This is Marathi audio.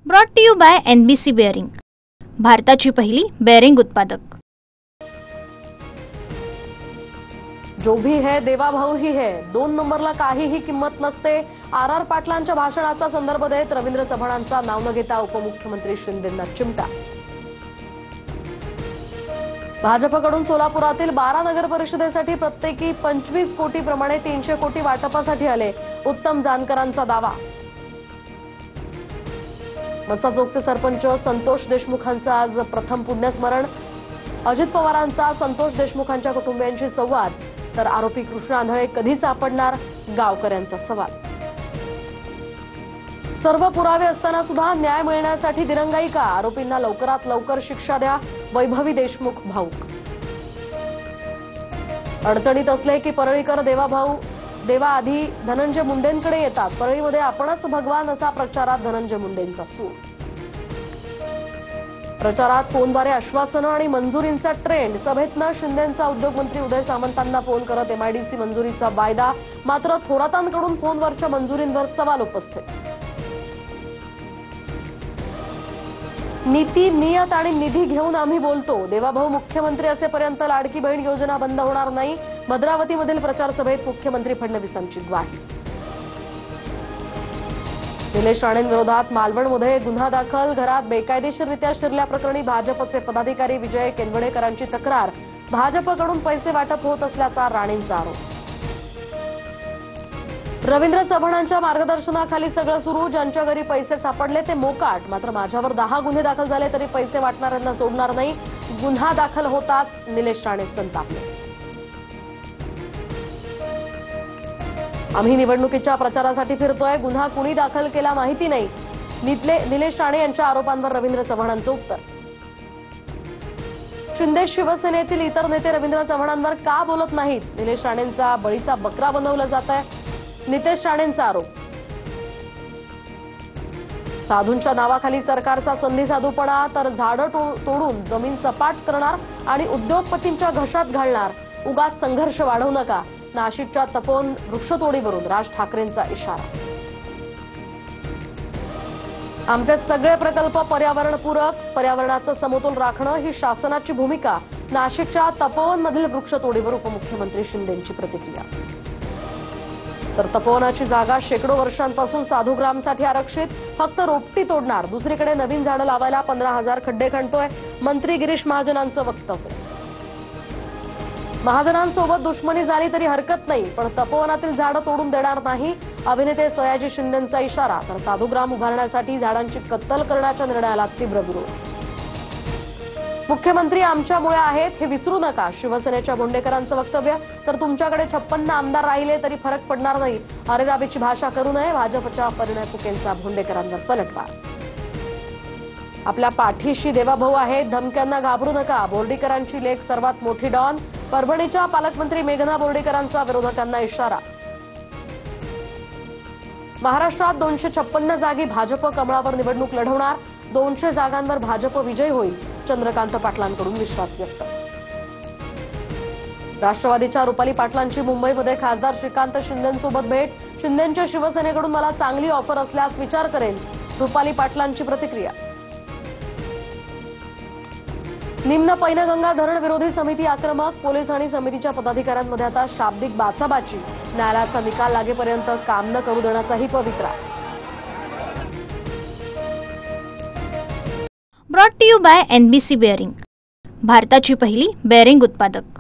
Brought to you by NBC bearing, भारताची पहिली बेअरिंग उत्पादक। जो भी है देवा भाऊ ही है, 2 नंबरला काहीही किंमत नसते। RR पाटलांच्या भाषणाचा संदर्भ देत रवींद्र चव्हाणांचा नाव न घेता उपमुख्यमंत्री शिंदेंना चिमटा। भाजपकडून सोलापुरातील 12 नगर परिषदेसाठी प्रत्येकी 25 कोटी प्रमाणे 300 कोटी वाटपासाठी आले, उत्तम जानकरांचा दावा। मसाजोगचे सरपंच संतोष देशमुखांचं आज प्रथम पुण्यस्मरण। अजित पवारांचा संतोष देशमुखांच्या कुटुंबियांशी संवाद, तर आरोपी कृष्ण आंधळे कधी सापडणार, गावकऱ्यांचा सवाल। सर्व पुरावे असताना सुद्धा न्याय मिळण्यासाठी दिरंगाई का, आरोपींना लवकरात लवकर शिक्षा द्या, वैभवी देशमुख भाऊक। अडचणीत असले की परळीकर देवा आधी धनंजय मुंडेंकडे येतात, परळीमध्ये आपणच भगवान असा प्रचारात धनंजय मुंडेंचा सूर। प्रचारात फोनद्वारे आश्वासनं आणि मंजुरींचा ट्रेंड, सभेतनं शिंदेंचा उद्योगमंत्री उदय सामंतांना फोन करत MIDC मंजुरीचा वायदा, मात्र थोरातांकडून फोनवरच्या मंजुरींवर सवाल उपस्थित। नीती, नियत आणि निधी घेऊन आम्ही बोलतो, देवाभाऊ मुख्यमंत्री असेपर्यंत लाडकी बहीण योजना बंद होणार नाही, भद्रावतीमधील प्रचार सभेत मुख्यमंत्री फडणवीसांची ग्वाही। निलेश राणेंविरोधात मालवणमध्ये गुन्हा दाखल, घरात बेकायदेशीररित्या शिरल्याप्रकरणी भाजपचे पदाधिकारी विजय केनवडेकरांची तक्रार, भाजपकडून पैसे वाटप होत असल्याचा राणेंचा आरोप। रवींद्र चव्हाणांच्या मार्गदर्शनाखाली सगळं सुरू, ज्यांच्या घरी पैसे सापडले ते मोकाट, मात्र माझ्यावर 10 गुन्हे दाखल झाले तरी पैसे वाटणाऱ्यांना सोडणार नाही, गुन्हा दाखल होताच निलेश राणे संतापले। आम्ही निवडणुकीच्या प्रचारासाठी फिरतोय, गुन्हा कुणी दाखल केला माहिती नाही, निलेश राणे यांच्या आरोपांवर रवींद्र चव्हाणांचं उत्तर। शिंदे शिवसेनेतील इतर नेते रवींद्र चव्हाणांवर का बोलत नाहीत, निलेश राणेंचा बळीचा बकरा बनवला जात आहे, नितेश राणेंचा आरोप। साधूंच्या नावाखाली सरकारचा संधी साधूपणा, तर झाडं तोडून जमीन सपाट करणार आणि उद्योगपतींच्या घशात घालणार, उगाच संघर्ष वाढवू नका, नाशिकच्या तपोवन वृक्षतोडीवरून राज ठाकरेंचा इशारा। आमचे सगळे प्रकल्प पर्यावरणपूरक, पर्यावरणाचं समतोल राखणं ही शासनाची भूमिका, नाशिकच्या तपोवनमधील वृक्षतोडीवर उपमुख्यमंत्री शिंदेंची प्रतिक्रिया। तर तपोवनाची जागा शेकडो वर्षांपासून साधूग्रामसाठी आरक्षित, फक्त रोपटी तोडणार, दुसरीकडे नवीन झाडं लावायला 15,000 खड्डे खणतोय, मंत्री गिरीश महाजनांचं वक्तव्य। महाजनांसोबत दुश्मनी झाली तरी हरकत नाही, पण तपोवनातील झाडं तोडून देणार नाही, अभिनेते सयाजी शिंदेंचा इशारा, तर साधूग्राम उभारण्यासाठी झाडांची कत्तल करण्याच्या निर्णयाला तीव्र विरोध। मुख्यमंत्री आमच्यामुळे आहेत हे विसरू नका, शिवसेनेच्या भोंडेकरांचं वक्तव्य, तर तुमच्याकडे 56 आमदार राहिले तरी फरक पडणार नाही, अरेरावीची भाषा करू नये, भाजपच्या परिणय फुकेंचा भोंडेकरांवर पलटवार। आपल्या पाठीशी देवाभाऊ आहेत, धमक्यांना घाबरू नका, बोर्डीकरांची लेख सर्वात मोठी डॉन, परभणीच्या पालकमंत्री मेघना बोर्डीकरांचा विरोधकांना इशारा। महाराष्ट्रात 256 जागी भाजप कमळावर निवडणूक लढवणार, 200 जागांवर भाजप विजय होईल, चंद्रकांत पाटलांकडून विश्वास व्यक्त। राष्ट्रवादीच्या रुपाली पाटलांची मुंबईमध्ये खासदार श्रीकांत शिंदेंसोबत भेट, शिंदेंच्या शिवसेनेकडून मला चांगली ऑफर असल्यास विचार करेन, रुपाली पाटलांची प्रतिक्रिया। निम्न पैनगंगा धरण विरोधी समिती आक्रमक, पोलीस आणि समितीच्या पदाधिकाऱ्यांमध्ये आता शाब्दिक बाचाबाची, न्यायालयाचा निकाल लागेपर्यंत काम न करू देण्याचाही पवित्रा। Brought to you by NBC bearing, भारताची पहिली बेअरिंग उत्पादक।